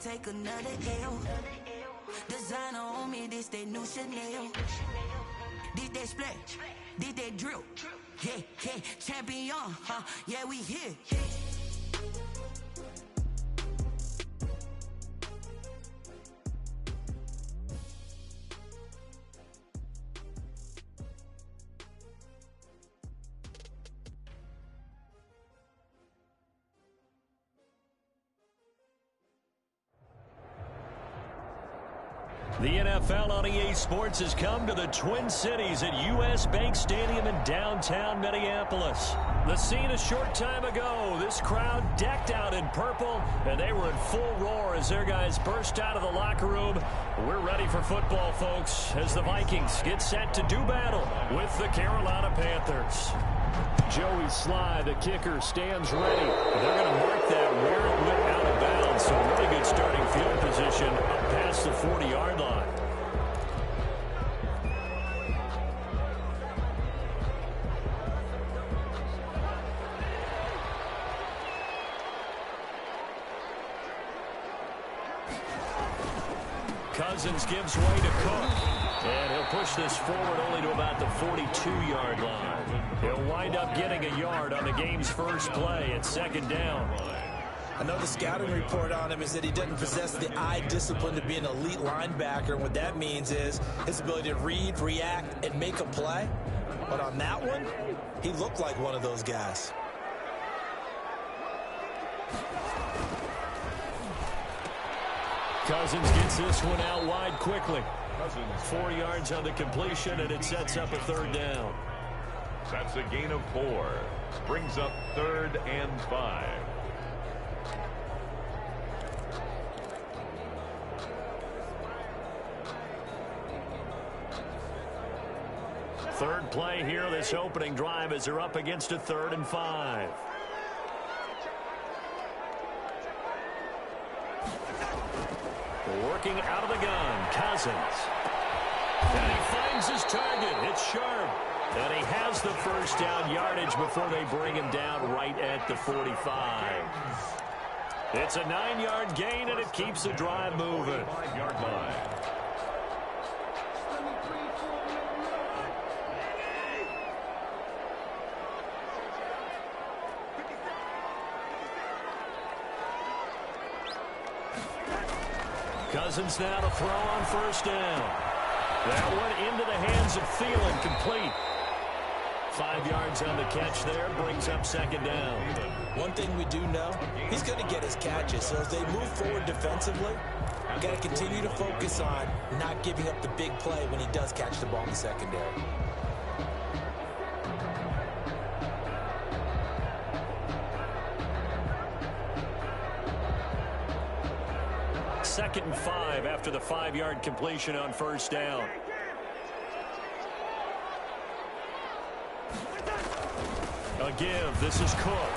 can't take another L. Designer on me, this they new Chanel. Did they split? Did they drill? Yeah, yeah, champion, huh? Yeah, we here. The NFL on EA Sports has come to the Twin Cities at U.S. Bank Stadium in downtown Minneapolis. The scene a short time ago, this crowd decked out in purple, and they were in full roar as their guys burst out of the locker room. We're ready for football, folks, as the Vikings get set to do battle with the Carolina Panthers. Joey Sly, the kicker, stands ready. They're going to mark that where it went out of bounds, so really good starting field position up past the 40-yard line. Cousins gives way to Cook. And he'll push this forward only to about the 42-yard line. He'll wind up getting a yard on the game's first play at second down. I know the scouting report on him is that he doesn't possess the eye discipline to be an elite linebacker. And what that means is his ability to read, react, and make a play. But on that one, he looked like one of those guys. Cousins gets this one out wide quickly. 4 yards on the completion, and it sets up a third down. That's a gain of 4. Brings up 3rd and 5. Third play here, this opening drive, as they're up against a 3rd and 5. Working out of the gun, Cousins. And he finds his target. It's sharp. And he has the first down yardage before they bring him down right at the 45. It's a 9-yard gain, and it keeps the drive moving. 5-yard line. Cousins now to throw on first down. That one into the hands of Thielen, complete. 5 yards on the catch there, brings up second down. One thing we do know, he's going to get his catches. So as they move forward defensively, we've got to continue to focus on not giving up the big play when he does catch the ball in the secondary. Second and 5 after the 5-yard completion on first down. A give. This is Cook.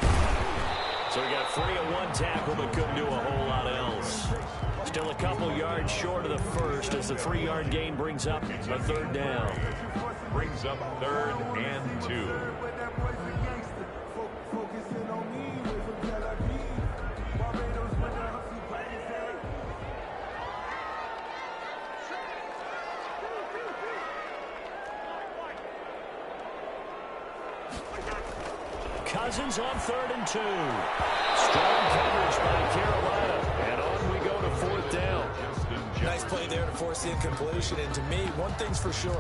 So he got free of one tackle, but couldn't do a whole lot else. Still a couple yards short of the first as the 3-yard gain brings up a third down. Brings up 3rd and 2. Cousins on 3rd and 2. Strong coverage by Carolina. And on we go to 4th down. Nice play there to force the incompletion. And to me, one thing's for sure.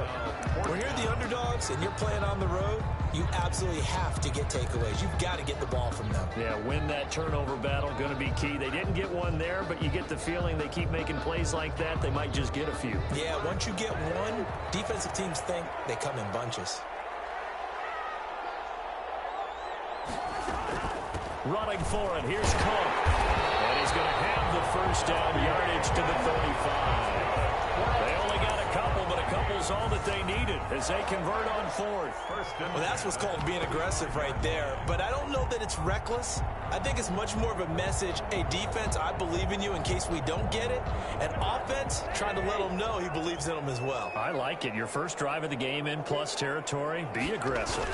When you're the underdogs and you're playing on the road, you absolutely have to get takeaways. You've got to get the ball from them. Yeah, win that turnover battle, going to be key. They didn't get one there, but you get the feeling they keep making plays like that, they might just get a few. Yeah, once you get one, defensive teams think they come in bunches. Running for it, here's Cook. And he's going to have the first down yardage to the 35. They only got a couple, but a couple's all that they needed as they convert on 4th. Well, that's what's called being aggressive right there. But I don't know that it's reckless. I think it's much more of a message, hey, defense, I believe in you in case we don't get it. And offense, trying to let them know he believes in them as well. I like it. Your first drive of the game in plus territory, be aggressive.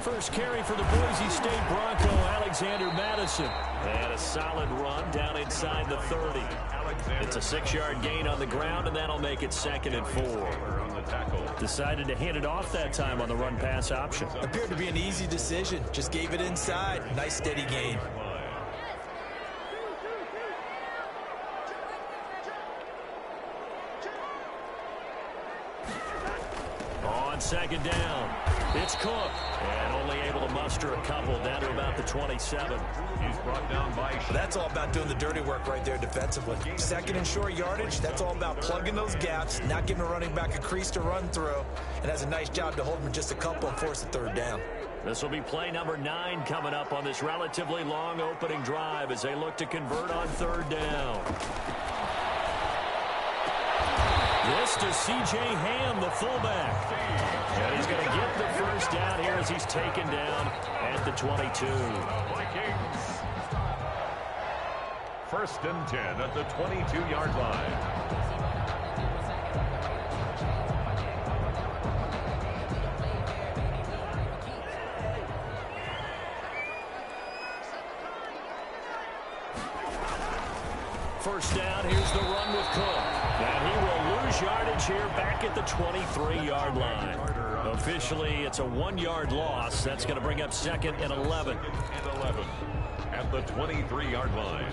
First carry for the Boise State Bronco, Alexander Madison. And a solid run down inside the 30. It's a 6-yard gain on the ground, and that'll make it 2nd and 4. Decided to hand it off that time on the run-pass option. Appeared to be an easy decision. Just gave it inside. Nice steady gain. On 2nd down, it's Cook. And only able to muster a couple down to about the 27. He's brought down by... That's all about doing the dirty work right there defensively. 2nd and short yardage, that's all about plugging those gaps, not giving a running back a crease to run through, and has a nice job to hold him just a couple and force a 3rd down. This will be play number 9 coming up on this relatively long opening drive as they look to convert on 3rd down. This to C.J. Ham, the fullback. And he's going to get the first down here as he's taken down at the 22. Vikings. 1st and 10 at the 22-yard line. First down, here's the run with Cook. And he will lose yardage here back at the 23-yard line. Officially, it's a 1-yard loss. That's going to bring up 2nd and 11. And 11 at the 23-yard line.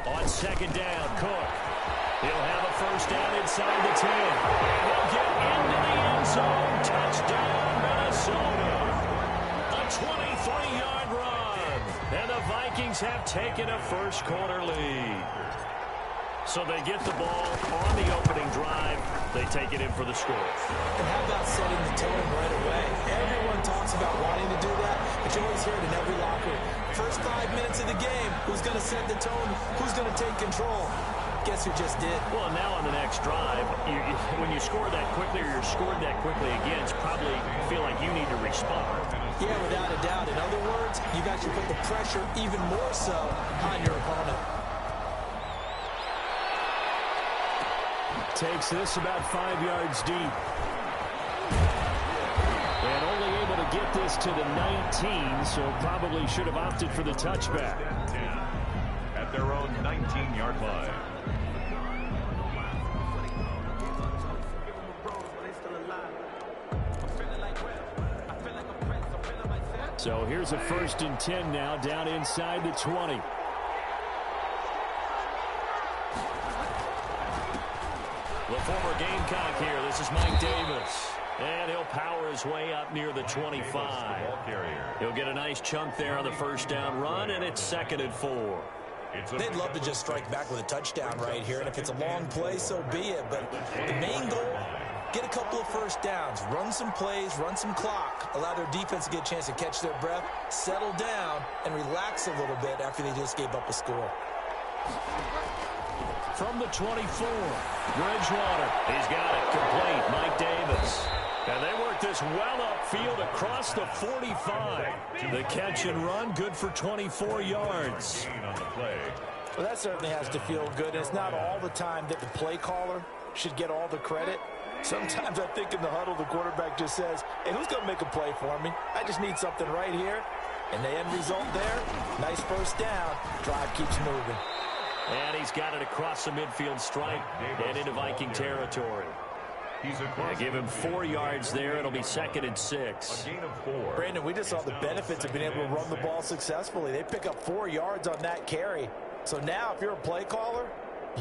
On 2nd down, Cook. He'll have a first down inside the 10. And he'll get into the end zone. Touchdown, Minnesota. A 23-yard run. And the Vikings have taken a first-quarter lead. So they get the ball on the opening drive. They take it in for the score. And how about setting the tone right away? Everyone talks about wanting to do that, but you always hear it in every locker room. First 5 minutes of the game, who's going to set the tone? Who's going to take control? Guess who just did? Well, now on the next drive, when you score that quickly or you're scored that quickly again, it's probably feel like you need to respond. Yeah, without a doubt. In other words, you got to put the pressure even more so on your opponent. Takes this about 5 yards deep. And only able to get this to the 19, so probably should have opted for the touchback. At their own 19-yard line. So here's a 1st and 10 now down inside the 20. The former Gamecock here. This is Mike Davis. And he'll power his way up near the 25. He'll get a nice chunk there on the first down run, and it's 2nd and 4. They'd love to just strike back with a touchdown right here, and if it's a long play, so be it. But the main goal, get a couple of first downs, run some plays, run some clock, allow their defense to get a chance to catch their breath, settle down, and relax a little bit after they just gave up a score. From the 24, Bridgewater. He's got it. Complete. Mike Davis. And they work this well upfield across the 45. The catch and run, good for 24 yards. Well, that certainly has to feel good. It's not all the time that the play caller should get all the credit. Sometimes I think in the huddle, the quarterback just says, hey, who's going to make a play for me? I just need something right here. And the end result there, nice first down. Drive keeps moving. And he's got it across the midfield stripe and into Viking territory. Give him 4 yards there. It'll be 2nd and 6. A gain of 4. Brandon, we just saw the benefits of being able to run the ball successfully. They pick up 4 yards on that carry. So now if you're a play caller,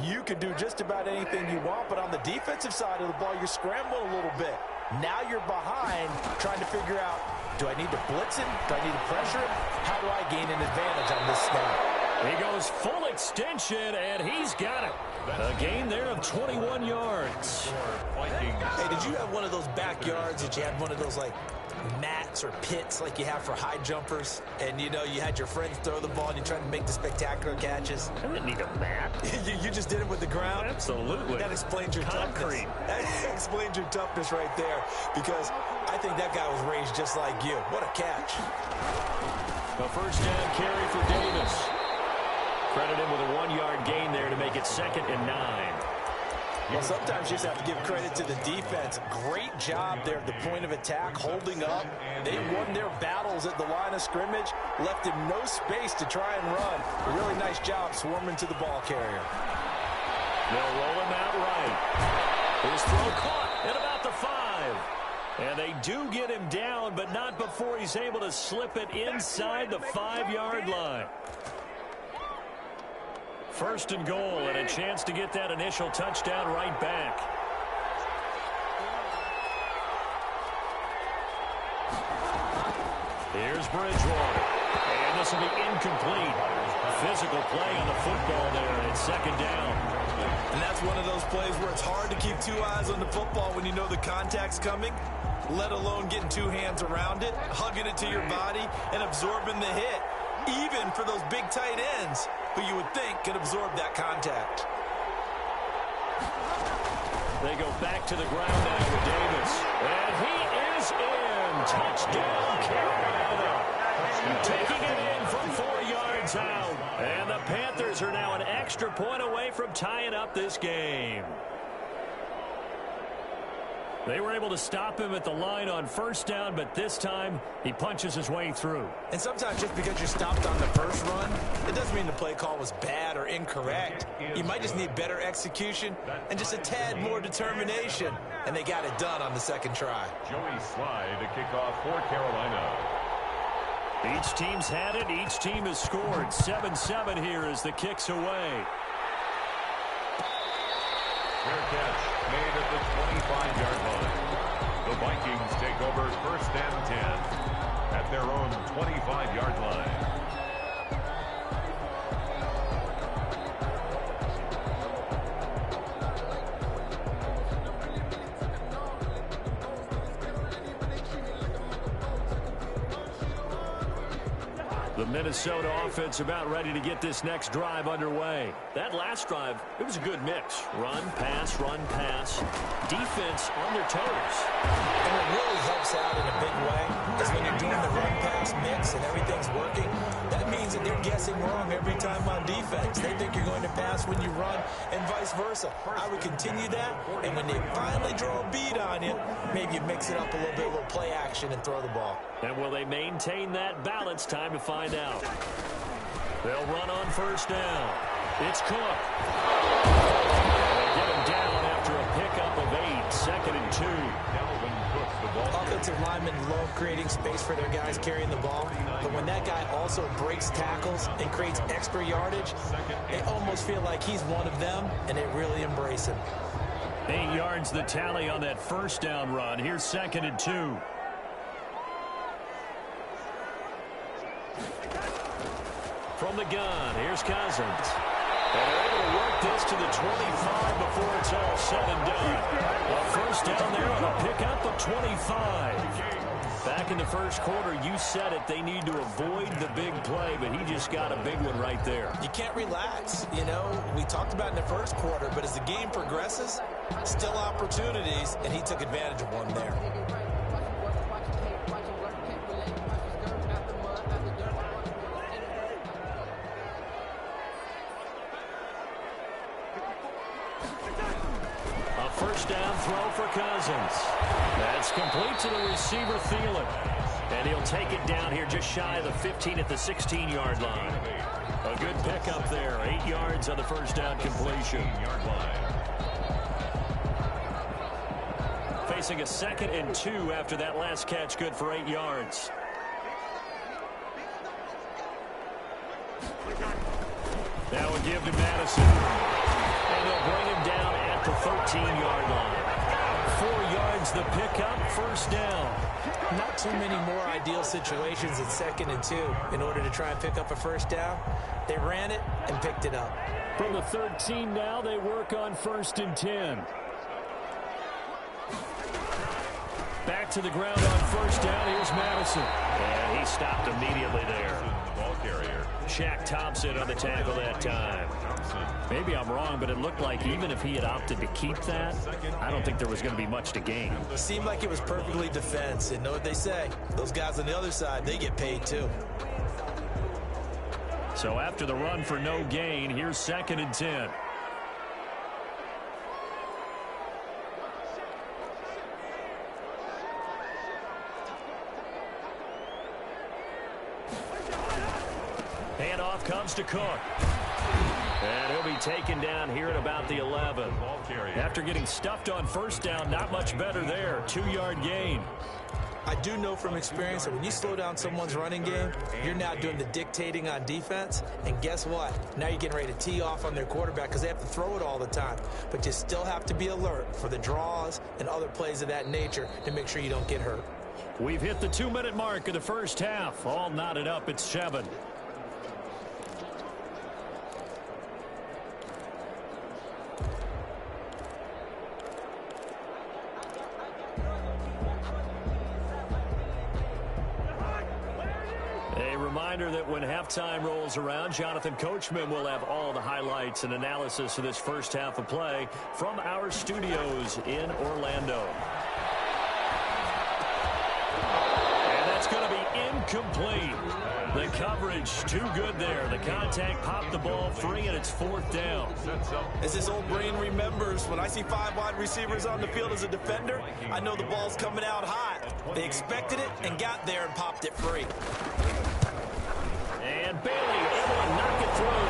you can do just about anything you want. But on the defensive side of the ball, you're scrambling a little bit. Now you're behind trying to figure out, do I need to blitz him? Do I need to pressure him? How do I gain an advantage on this snap? He goes full extension, and he's got it. A gain there of 21 yards. Hey, did you have one of those backyards that you had one of those, like, mats or pits like you have for high jumpers? And, you know, you had your friends throw the ball and you tried to make the spectacular catches? I didn't need a mat. you just did it with the ground? Absolutely. That explains your Concrete. toughness. That explains your toughness right there, because I think that guy was raised just like you. What a catch. A first down carry for Davis. Credit him with a 1-yard gain there to make it 2nd and 9. Well, sometimes you just have to give credit to the defense. Great job there at the point of attack, holding up. They won their battles at the line of scrimmage, left him no space to try and run. A really nice job swarming to the ball carrier. They'll roll him out right. His throw caught at about the 5. And they do get him down, but not before he's able to slip it inside the 5-yard line. 1st and goal, and a chance to get that initial touchdown right back. Here's Bridgewater. And this will be incomplete. Physical play on the football there, and it's 2nd down. And that's one of those plays where it's hard to keep 2 eyes on the football when you know the contact's coming, let alone getting 2 hands around it, hugging it to your body, and absorbing the hit. Even for those big tight ends who you would think could absorb that contact. They go back to the ground now with Davis. And he is in. Touchdown, Carolina. Taking it in from 4 yards out. And the Panthers are now an extra point away from tying up this game. They were able to stop him at the line on 1st down, but this time he punches his way through. And sometimes just because you're stopped on the first run, it doesn't mean the play call was bad or incorrect. You might just need better execution and just a tad more determination. And they got it done on the 2nd try. Joey Slye to kick off for Carolina. Each team's had it. Each team has scored. 7-7 here as the kick's away. Fair catch made at the 25-yard line. The Vikings take over 1st and 10 at their own 25-yard line. The Minnesota offense about ready to get this next drive underway. That last drive, it was a good mix. Run, pass, defense on their toes. And what really helps out in a big way is when you're doing the run-pass mix and everything's working, that means that they're guessing wrong every time on defense. They think you're going to pass when you run and vice versa. I would continue that, and when they finally draw a bead on you, maybe you mix it up a little bit, a little play action, and throw the ball. And will they maintain that balance? Time to find out. They'll run on 1st down. It's Cook. They get him down after a pickup of 8. 2nd and 2. Offensive linemen love creating space for their guys carrying the ball, but when that guy also breaks tackles and creates extra yardage, they almost feel like he's one of them, and they really embrace him. 8 yards the tally on that 1st down run. Here's 2nd and 2. From the gun, here's Cousins. And they're able to work this to the 25 before it's all said and done. A 1st down there on a pickup of 25. Back in the 1st quarter, you said it, they need to avoid the big play, but he just got a big one right there. You can't relax. You know, we talked about in the 1st quarter, but as the game progresses, still opportunities, and he took advantage of one there. A 1st down throw for Cousins. That's complete to the receiver, Thielen. And he'll take it down here just shy of the 15 at the 16-yard line. A good pickup there. 8 yards on the 1st down completion. Facing a 2nd and 2 after that last catch, good for 8 yards. Now a give to Madison. And they'll bring him down at the 13-yard line. 4 yards the pickup, 1st down. Not too many more ideal situations at 2nd and 2 in order to try and pick up a 1st down. They ran it and picked it up. From the 13 now, they work on 1st and 10. Back to the ground on 1st down. Here's Madison. And he stopped immediately there. Ball carrier. Shaq Thompson on the tackle that time. Maybe I'm wrong, but it looked like even if he had opted to keep that, I don't think there was going to be much to gain. It seemed like it was perfectly defense. And know what they say? Those guys on the other side, they get paid too. So after the run for no gain, here's 2nd and 10. Handoff comes to Cook. And he'll be taken down here at about the 11. After getting stuffed on 1st down, not much better there. 2-yard gain. I do know from experience that when you slow down someone's running game, you're now doing the dictating on defense. And guess what? Now you're getting ready to tee off on their quarterback because they have to throw it all the time. But you still have to be alert for the draws and other plays of that nature to make sure you don't get hurt. We've hit the 2-minute mark of the first half. All knotted up at 7. Reminder that when halftime rolls around, Jonathan Coachman will have all the highlights and analysis of this first half of play from our studios in Orlando. And that's going to be incomplete. The coverage too good there. The contact popped the ball free, and it's 4th down. As this old brain remembers, when I see 5 wide receivers on the field as a defender, I know the ball's coming out hot. They expected it and got there and popped it free. And Bailey able to knock it through.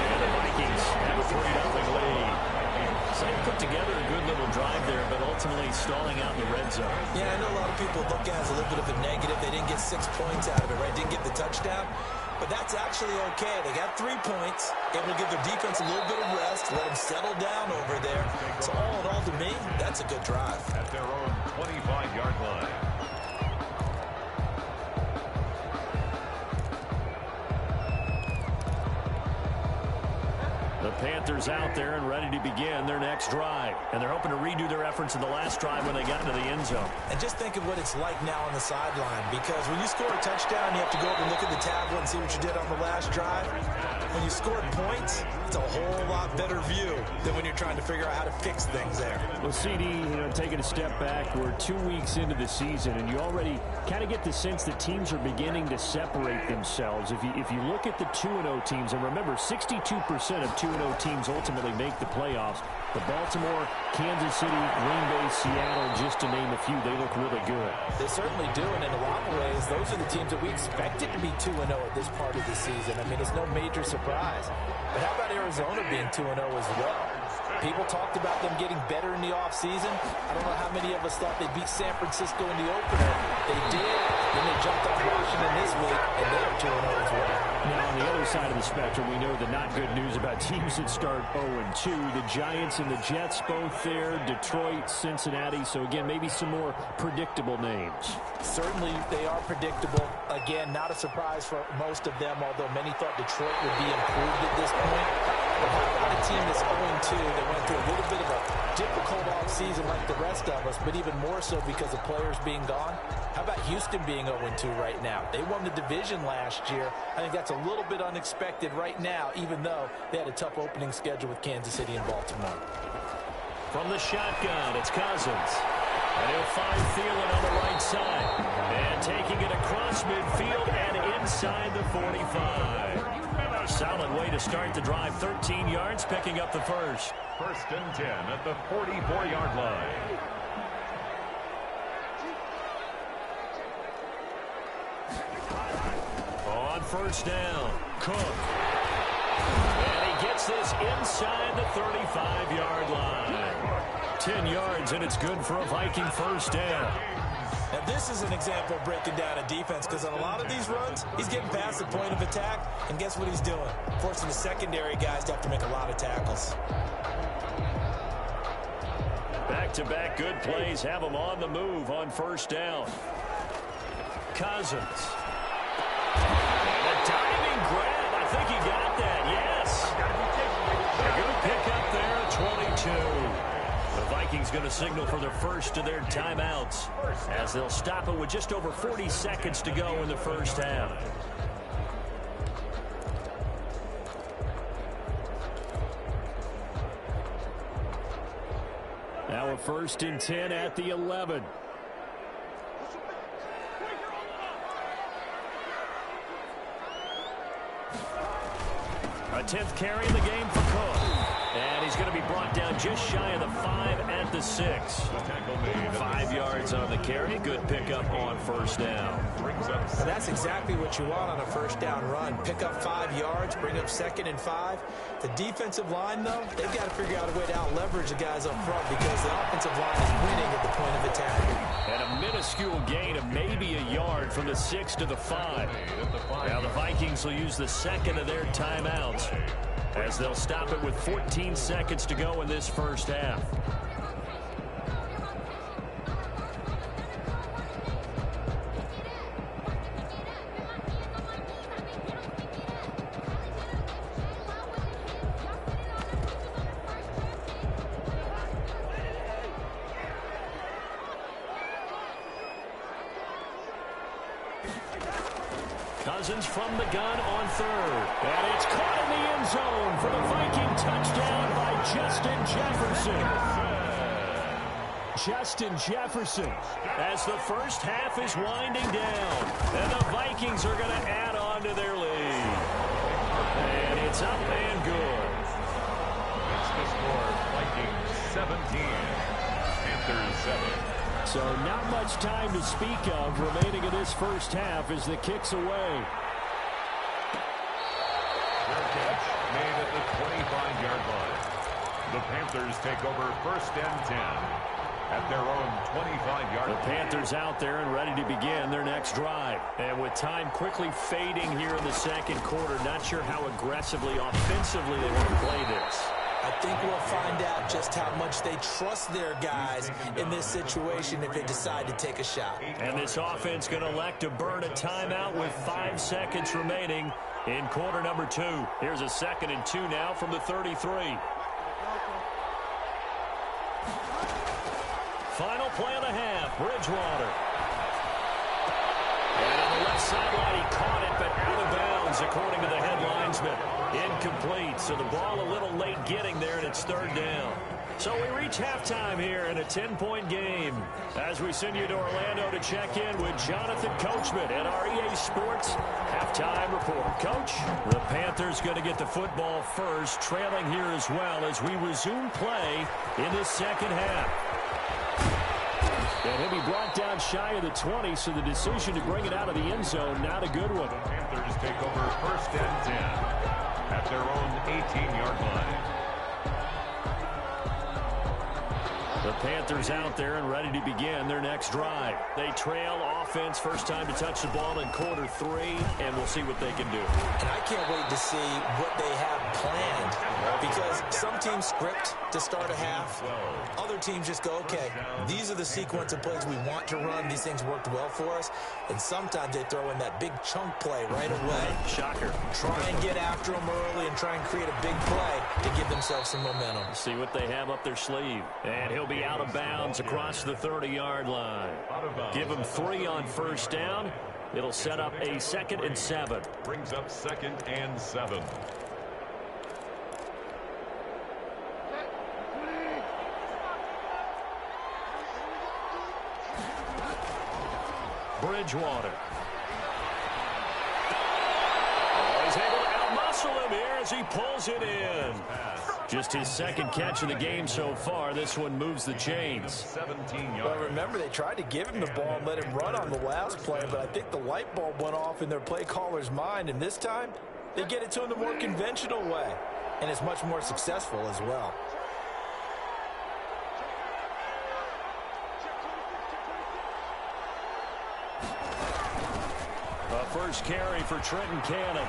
And the Vikings have a 3-0 lead. So they put together a good little drive there, but ultimately stalling out in the red zone. Yeah, I know a lot of people look at it as a little bit of a negative. They didn't get 6 points out of it, right? Didn't get the touchdown. But that's actually okay. They got 3 points. Able to give their defense a little bit of rest, let them settle down over there. So all in all, to me, that's a good drive. At their own 25-yard line. The Panthers out there and ready to begin their next drive. And they're hoping to redo their efforts in the last drive when they got into the end zone. And just think of what it's like now on the sideline, because when you score a touchdown, you have to go over and look at the tablet and see what you did on the last drive. When you scored points, it's a whole lot better view than when you're trying to figure out how to fix things there. Well, CD, taking a step back, we're 2 weeks into the season, and you already kind of get the sense that teams are beginning to separate themselves. If you look at the 2-0 teams, and remember, 62% of 2-0 teams ultimately make the playoffs. The Baltimore, Kansas City, Green Bay, Seattle, just to name a few, they look really good. They certainly do, and in a lot of ways, those are the teams that we expected to be 2-0 at this part of the season. I mean, it's no major surprise. But how about Arizona being 2-0 as well? People talked about them getting better in the offseason. I don't know how many of us thought they'd beat San Francisco in the opener. They did. Then they jumped on Washington this week, and they are 2-0 as well. Now, on the other side of the spectrum, we know the not good news about teams that start 0-2. The Giants and the Jets both there, Detroit, Cincinnati. So, again, maybe some more predictable names. Certainly, they are predictable. Again, not a surprise for most of them, although many thought Detroit would be improved at this point. But how about a team that's 0-2 that went through a little bit of a difficult offseason like the rest of us, but even more so because of players being gone? How about Houston being 0-2 right now? They won the division last year. I think that's a little bit unexpected right now, even though they had a tough opening schedule with Kansas City and Baltimore. From the shotgun, it's Cousins. And he'll find Thielen on the right side. And taking it across midfield and inside the 45. A solid way to start the drive. 13 yards, picking up the first. 1st and 10 at the 44-yard line. On 1st down, Cook. And he gets this inside the 35-yard line. 10 yards, and it's good for a Viking 1st down. Now, this is an example of breaking down a defense, because on a lot of these runs, he's getting past the point of attack, and guess what he's doing? Forcing the secondary guys to have to make a lot of tackles. Back-to-back good plays have them on the move on 1st down. Cousins. And a diving grab. I think he got that. Yes. A good pickup there at 22. The Vikings going to signal for the first of their timeouts as they'll stop it with just over 40 seconds to go in the first half. Now a 1st and 10 at the 11. A 10th carry in the game for Cook. And he's going to be brought down just shy of the 5 at the 6. 5 yards on the carry. Good pickup on first down. That's exactly what you want on a first down run. Pick up 5 yards, bring up 2nd and 5. The defensive line, though, they've got to figure out a way to out-leverage the guys up front because the offensive line is winning at the point of attack. And a minuscule gain of maybe a yard from the 6 to the 5. Now the Vikings will use the second of their timeouts as they'll stop it with 14 seconds to go in this first half. Cousins from the gun on 3rd. And it's caught in the end zone for the Viking touchdown by Justin Jefferson. Justin Jefferson as the first half is winding down. And the Vikings are going to add on to their lead. And it's up and good. It's the score, Vikings 17, Panthers 7. So not much time to speak of remaining in this first half as the kick's away. Their catch made at the 25-yard line. The Panthers take over 1st and 10 at their own 25-yard line. The Panthers out there and ready to begin their next drive. And with time quickly fading here in the second quarter, not sure how aggressively, offensively they want to play this. I think we'll find out just how much they trust their guys in this situation if they decide to take a shot. And this offense going to elect to burn a timeout with 5 seconds remaining in quarter number 2. Here's a 2nd and 2 now from the 33. Final play of the half, Bridgewater. And on the left sideline, he caught it, but out of bounds, according to the head linesman. Incomplete, so the ball a little late getting there, and it's 3rd down. So we reach halftime here in a 10-point game as we send you to Orlando to check in with Jonathan Coachman at our EA Sports Halftime Report. Coach, the Panthers going to get the football first, trailing here as well as we resume play in the second half. And he'll be brought down shy of the 20, so the decision to bring it out of the end zone, not a good one. The Panthers take over 1st and 10 at their own 18-yard line. The Panthers out there and ready to begin their next drive. They trail offense, first time to touch the ball in quarter 3, and we'll see what they can do. And I can't wait to see what they have planned because some teams script to start a half. Other teams just go, okay, these are the sequence of plays we want to run. These things worked well for us. And sometimes they throw in that big chunk play right away. Shocker. Try and get after them early and try and create a big play to give themselves some momentum. See what they have up their sleeve. And he'll be out of bounds across the 30-yard line. Give him 3 on first down. It'll set up a 2nd and 7. Brings up 2nd and 7. Bridgewater. He's able to outmuscle him here as he pulls it in. Just his 2nd catch of the game so far. This one moves the chains. 17 yards. Well, remember, they tried to give him the ball and let him run on the last play, but I think the light bulb went off in their play caller's mind, and this time they get it to him the more conventional way, and it's much more successful as well. A first carry for Trenton Cannon.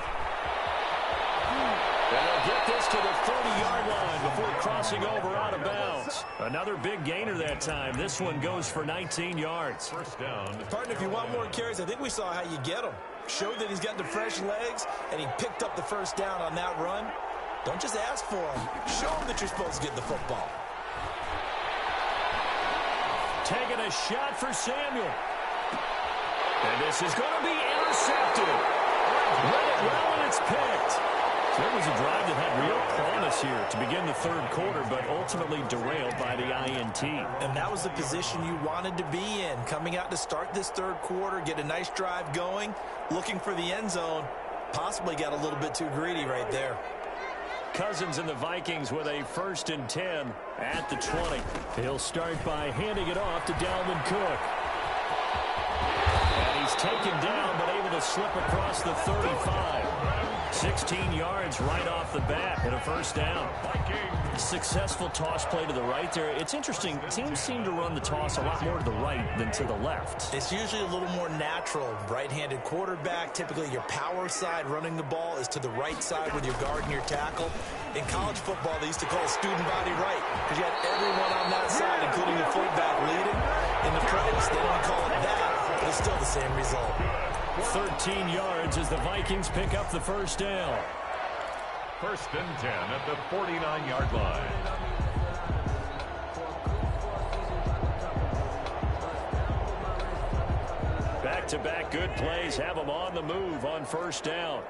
And they'll get this to the 30-yard line before crossing over out of bounds. Another big gainer that time. This one goes for 19 yards. First down. Partner, if you want more carries, I think we saw how you get them. Showed that he's got the fresh legs, and he picked up the first down on that run. Don't just ask for him. Show him that you're supposed to get the football. Taking a shot for Samuel. And this is going to be intercepted. Read it well, and it's picked. So it was a drive that had real promise here to begin the 3rd quarter, but ultimately derailed by the INT. And that was the position you wanted to be in. Coming out to start this 3rd quarter, get a nice drive going, looking for the end zone. Possibly got a little bit too greedy right there. Cousins and the Vikings with a 1st and 10 at the 20. He'll start by handing it off to Dalvin Cook. And he's taken down, but able to slip across the 35. 16 yards right off the bat and a 1st down. Successful toss play to the right there. It's interesting. Teams seem to run the toss a lot more to the right than to the left. It's usually a little more natural. Right-handed quarterback, typically your power side running the ball is to the right side with your guard and your tackle. In college football, they used to call student body right because you had everyone on that side, including the fullback, leading. In the pros, they don't call it that, but it's still the same result. 13 yards as the Vikings pick up the 1st down. 1st and 10 at the 49-yard line. Back-to-back good plays have them on the move on 1st down.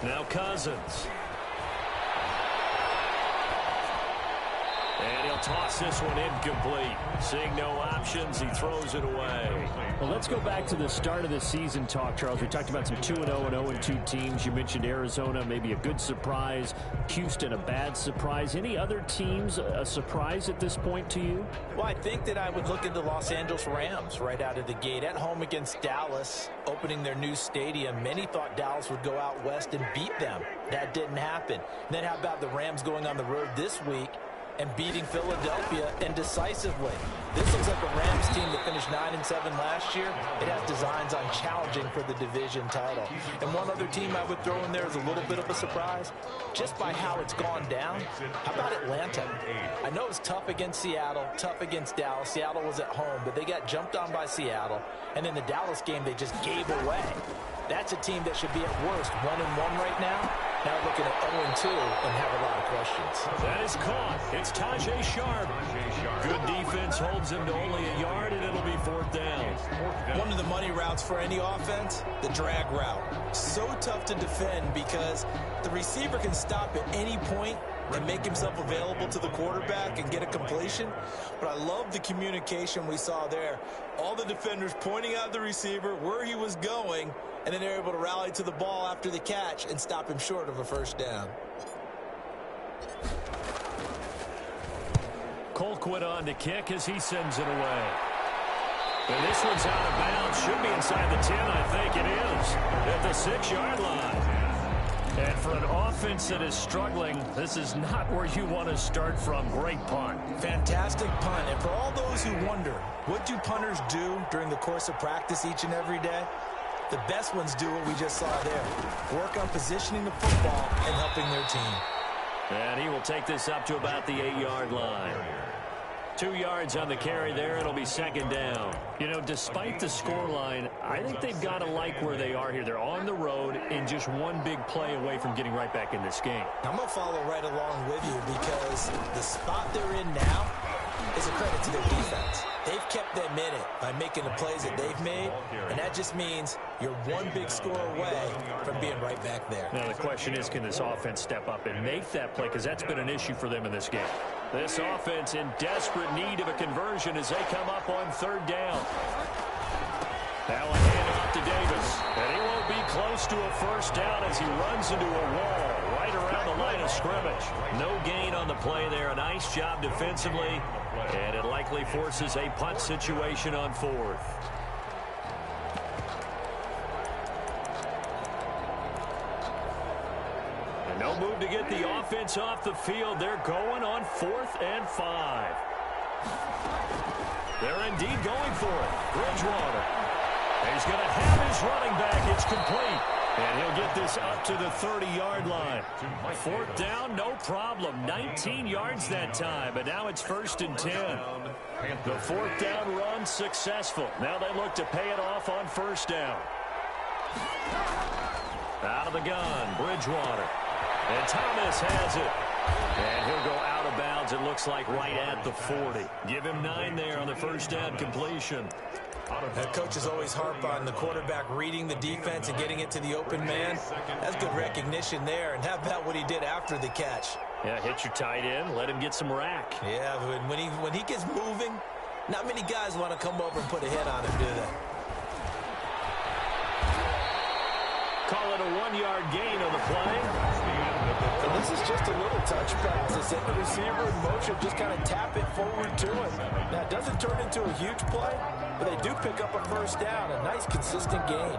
Now Cousins. And he'll toss this one incomplete. Seeing no options, he throws it away. Well, let's go back to the start of the season talk, Charles. We talked about some 2-0 and 0-2 teams. You mentioned Arizona, maybe a good surprise. Houston, a bad surprise. Any other teams a surprise at this point to you? Well, I think that I would look at the Los Angeles Rams right out of the gate. At home against Dallas, opening their new stadium. Many thought Dallas would go out west and beat them. That didn't happen. And then how about the Rams going on the road this week and beating Philadelphia and decisively? This looks like a Rams team that finished 9-7 last year. It has designs on challenging for the division title. And one other team I would throw in there is a little bit of a surprise, just by how it's gone down. How about Atlanta? I know it's tough against Seattle, tough against Dallas. Seattle was at home, but they got jumped on by Seattle. And in the Dallas game, they just gave away. That's a team that should be at worst 1-1 right now. Now looking at 0-2 and have a lot of questions. That is caught. It's Tajay Sharp. Good defense holds him to only a yard, and it'll be 4th down. One of the money routes for any offense, the drag route. So tough to defend because the receiver can stop at any point and make himself available to the quarterback and get a completion. But I love the communication we saw there. All the defenders pointing out the receiver, where he was going, and then they're able to rally to the ball after the catch and stop him short of a 1st down. Colquitt on to kick as he sends it away. And this one's out of bounds. Should be inside the 10, I think it is. At the 6-yard line. And for an offense that is struggling, this is not where you want to start from. Great punt. Fantastic punt. And for all those who wonder, what do punters do during the course of practice each and every day? The best ones do what we just saw there. Work on positioning the football and helping their team. And he will take this up to about the 8-yard line. 2 yards on the carry there. It'll be 2nd down. You know, despite the scoreline, I think they've got to like where they are here. They're on the road and just one big play away from getting right back in this game. I'm going to follow right along with you because the spot they're in now is a credit to their defense. They've kept them in it by making the plays that they've made, and that just means you're one big score away from being right back there. Now the question is, can this offense step up and make that play? Because that's been an issue for them in this game. This offense in desperate need of a conversion as they come up on 3rd down. Now a handoff to Davis. And he won't be close to a 1st down as he runs into a wall right around the line of scrimmage. No gain on the play there. A nice job defensively. And it likely forces a punt situation on 4th. And no move to get the offense off the field. They're going on 4th and 5. They're indeed going for it. Bridgewater. He's going to have his running back. It's complete. And he'll get this up to the 30-yard line. 4th down, no problem. 19 yards that time, but now it's 1st and 10. The 4th down run successful. Now they look to pay it off on 1st down. Out of the gun, Bridgewater. And Thomas has it. And he'll go out of bounds, it looks like right at the 40. Give him 9 there on the 1st down completion. The coaches always harp on the quarterback reading the defense and getting it to the open man. That's good recognition there. And how about what he did after the catch? Yeah, hit your tight end, let him get some rack. Yeah, but when he gets moving, not many guys want to come over and put a hit on him, do they? Call it a 1-yard gain on the play. And this is just a little touch pass. They send the receiver in motion, just kind of tap it forward to him. Now, it doesn't turn into a huge play, but they do pick up a first down. A nice, consistent gain.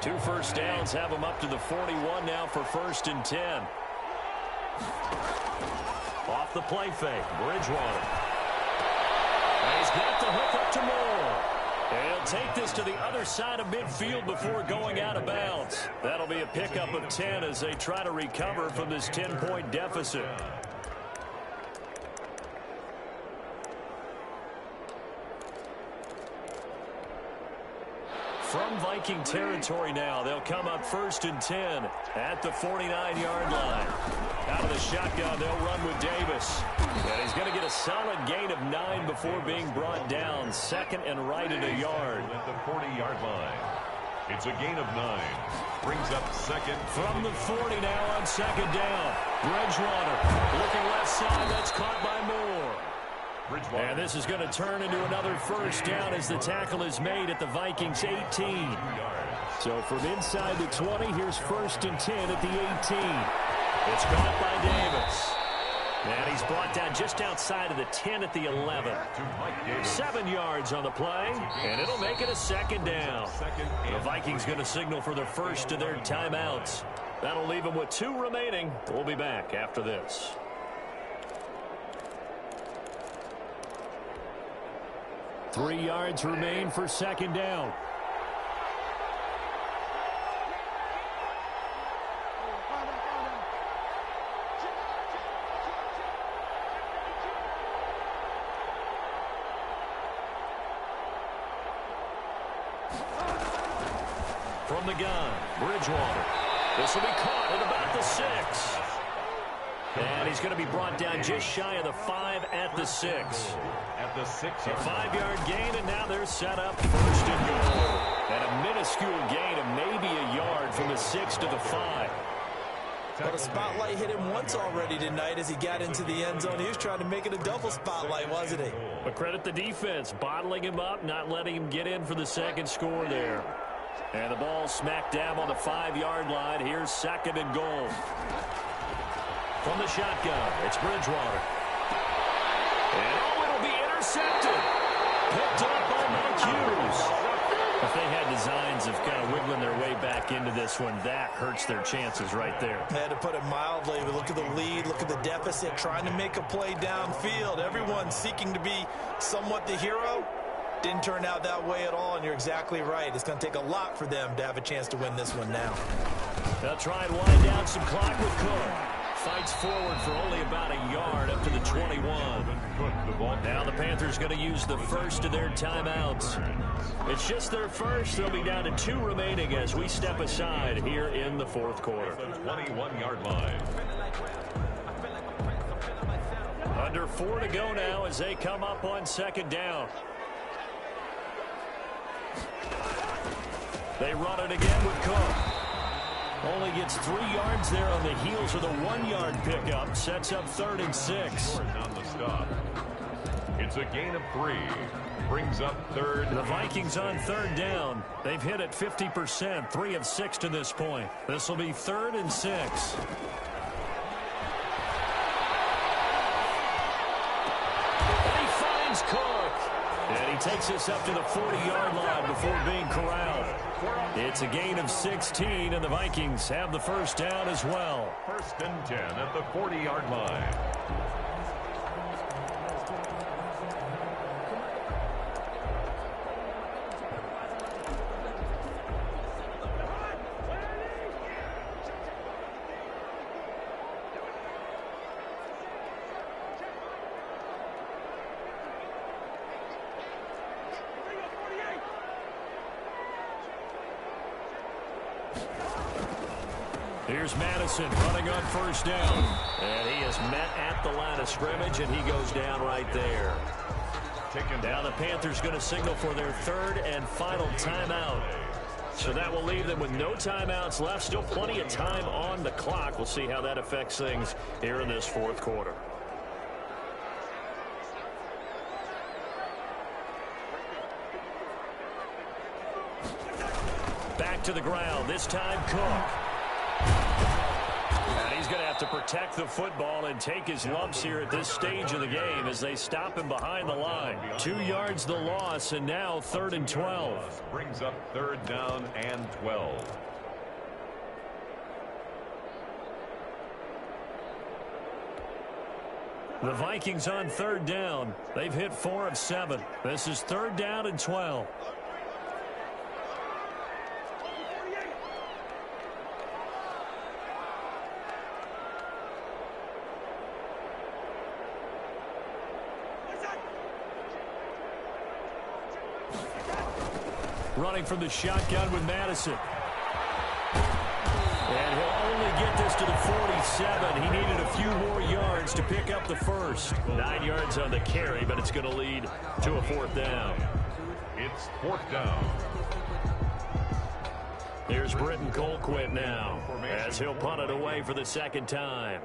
Two first downs have them up to the 41 now for 1st and 10. Off the play fake, Bridgewater. And he's got the hook up to Moore. And he'll take this to the other side of midfield before going out of bounds. That'll be a pickup of 10 as they try to recover from this 10-point deficit. From Viking territory now, they'll come up 1st and 10 at the 49-yard line. Out of the shotgun, they'll run with Davis. And he's going to get a solid gain of 9 before being brought down. 2nd and right at a yard. At the 40-yard line. It's a gain of 9. Brings up 2nd. From the 40 now on 2nd down. Bridgewater looking left side. That's caught by Moore. And this is going to turn into another first down as the tackle is made at the Vikings 18. So from inside the 20, here's 1st and 10 at the 18. It's caught by Davis. And he's brought down just outside of the 10 at the 11. 7 yards on the play, and it'll make it a 2nd down. The Vikings going to signal for the first of their timeouts. That'll leave them with 2 remaining. We'll be back after this. 3 yards remain for 2nd down. From the gun, Bridgewater. This will be caught at about the 6. And he's going to be brought down just shy of the 5 at the 6. At the 6. A 5-yard gain, and now they're set up 1st and goal. And a minuscule gain of maybe a yard from the 6 to the 5. But a spotlight hit him once already tonight as he got into the end zone. He was trying to make it a double spotlight, wasn't he? But credit the defense, bottling him up, not letting him get in for the 2nd score there. And the ball smack dab on the 5-yard line. Here's 2nd and goal. From the shotgun, it's Bridgewater. And it'll be intercepted. Picked up by Mike Hughes. If they had designs of kind of wiggling their way back into this one, that hurts their chances right there. They had to put it mildly. But look at the lead, look at the deficit, trying to make a play downfield. Everyone seeking to be somewhat the hero. Didn't turn out that way at all, and you're exactly right. It's going to take a lot for them to have a chance to win this one now. They'll try and wind down some clock with Cook. Fights forward for only about a yard up to the 21. Now the Panthers going to use the first of their timeouts. It's just their first. They'll be down to 2 remaining as we step aside here in the 4th quarter. 21-yard line. Under 4 to go now as they come up on 2nd down. They run it again with Cook. Only gets 3 yards there on the heels of the 1-yard pickup. Sets up 3rd and 6. On the stop. It's a gain of 3. Brings up 3rd. The Vikings on 3rd down. They've hit it 50%. 3 of 6 to this point. This will be 3rd and 6. And he finds Cook. And he takes us up to the 40-yard line before being corralled. It's a gain of 16, and the Vikings have the first down as well. 1st and 10 at the 40-yard line. Here's Madison running on first down. And he is met at the line of scrimmage, and he goes down right there. Now the Panthers going to signal for their third and final timeout. So that will leave them with no timeouts left. Still plenty of time on the clock. We'll see how that affects things here in this fourth quarter. Back to the ground. This time Cook. And he's going to have to protect the football and take his lumps here at this stage of the game as they stop him behind the line. 2 yards the loss, and now 3rd and 12. Brings up 3rd down and 12. The Vikings on 3rd down. They've hit 4 of 7. This is 3rd down and 12. Running from the shotgun with Madison. And he'll only get this to the 47. He needed a few more yards to pick up the first. 9 yards on the carry, but it's going to lead to a 4th down. It's 4th down. Here's Britton Colquitt now as he'll punt it away for the 2nd time.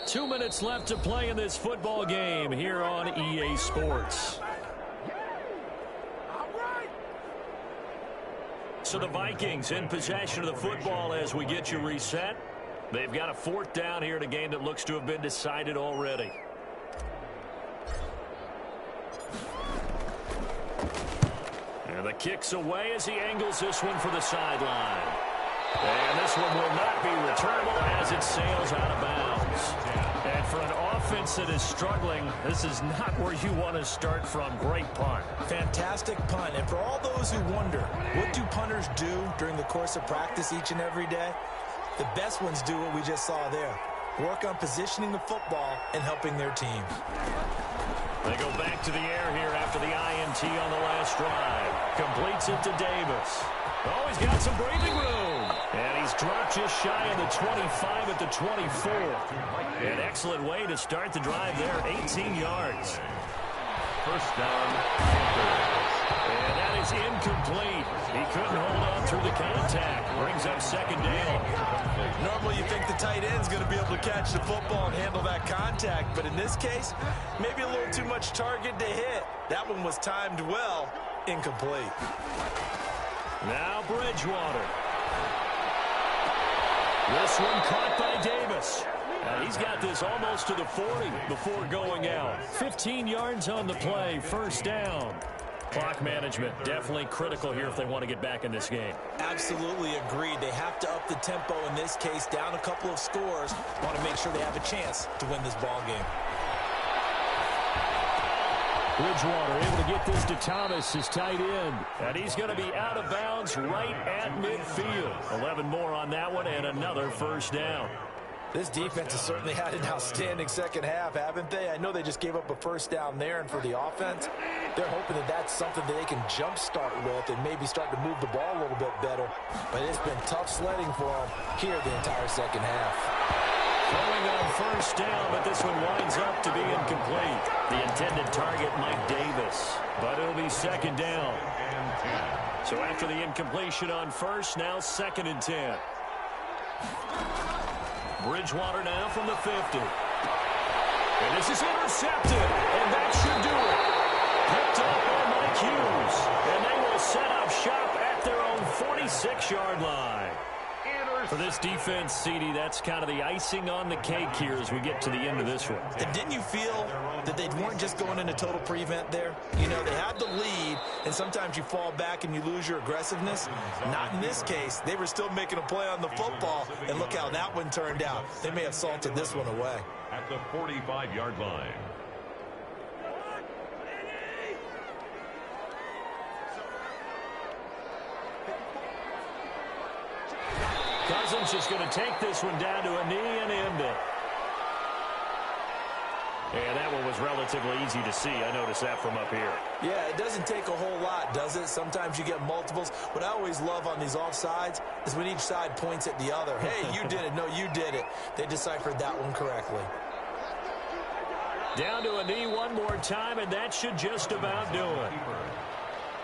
2 minutes left to play in this football game here on EA Sports. So the Vikings in possession of the football as we get you reset. They've got a 4th down here in a game that looks to have been decided already. And the kick's away as he angles this one for the sideline. And this one will not be returnable as it sails out of bounds. And for an offense that is struggling, this is not where you want to start from. Great punt. Fantastic punt. And for all those who wonder, what do punters do during the course of practice each and every day? The best ones do what we just saw there. Work on positioning the football and helping their team. They go back to the air here after the INT on the last drive. Completes it to Davis. Oh, he's got some breathing room. And he's dropped just shy of the 25 at the 24. An excellent way to start the drive there, 18 yards. 1st down. And that is incomplete. He couldn't hold on through the contact. Brings up 2nd down. Normally you think the tight end's going to be able to catch the football and handle that contact, but in this case, maybe a little too much target to hit. That one was timed well. Incomplete. Now Bridgewater. This one caught by Davis. And he's got this almost to the 40 before going out. 15 yards on the play, 1st down. Clock management definitely critical here if they want to get back in this game. Absolutely agreed. They have to up the tempo in this case, down a couple of scores. Want to make sure they have a chance to win this ball game. Bridgewater able to get this to Thomas, his tight end. And he's going to be out of bounds right at midfield. 11 more on that one and another 1st down. This defense has certainly had an outstanding 2nd half, haven't they? I know they just gave up a 1st down there, and for the offense, they're hoping that that's something that they can jumpstart with and maybe start to move the ball a little bit better. But it's been tough sledding for them here the entire 2nd half. Throwing on 1st down, but this one winds up to be incomplete. The intended target, Mike Davis, but it'll be 2nd down. So after the incompletion on 1st, now 2nd and 10. Bridgewater now from the 50. And this is intercepted, and that should do it. Picked up by Mike Hughes, and they will set up shop at their own 46-yard line. For this defense, CD, that's kind of the icing on the cake here as we get to the end of this one. And didn't you feel that they weren't just going into total prevent there? You know, they had the lead, and sometimes you fall back and you lose your aggressiveness. Not in this case. They were still making a play on the football, and look how that one turned out. They may have salted this one away. At the 45-yard line. Cousins just going to take this one down to a knee and end it. And that one was relatively easy to see. I noticed that from up here. Yeah, it doesn't take a whole lot, does it? Sometimes you get multiples. What I always love on these offsides is when each side points at the other. Hey, you did it. No, you did it. They deciphered that one correctly. Down to a knee one more time, and that should just about do it.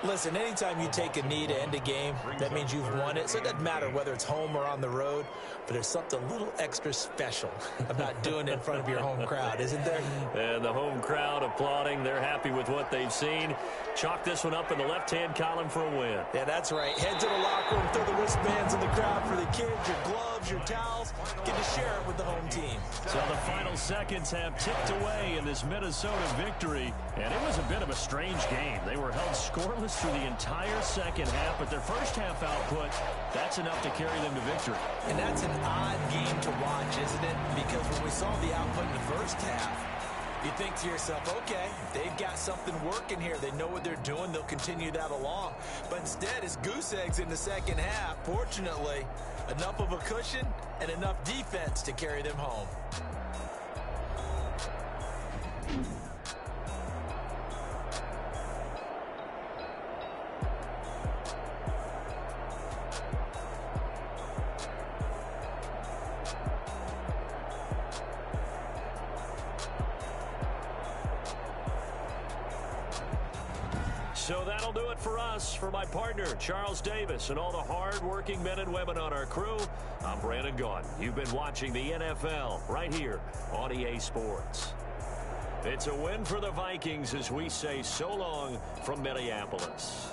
Listen, anytime you take a knee to end a game, that means you've won it. So it doesn't matter whether it's home or on the road, but there's something a little extra special about doing it in front of your home crowd, isn't there? And the home crowd applauding. They're happy with what they've seen. Chalk this one up in the left-hand column for a win. Yeah, that's right. Head to the locker room, throw the wristbands in the crowd for the kids, your gloves, your towels. Get to share it with the home team. So the final seconds have ticked away in this Minnesota victory, and it was a bit of a strange game. They were held scoreless through the entire second half, but their first half output, that's enough to carry them to victory. And that's an odd game to watch, isn't it? Because when we saw the output in the first half, you think to yourself, okay, they've got something working here. They know what they're doing. They'll continue that along. But instead, it's goose eggs in the second half. Fortunately, enough of a cushion and enough defense to carry them home. So that'll do it for us. For my partner, Charles Davis, and all the hard-working men and women on our crew, I'm Brandon Gaudin. You've been watching the NFL right here on EA Sports. It's a win for the Vikings as we say so long from Minneapolis.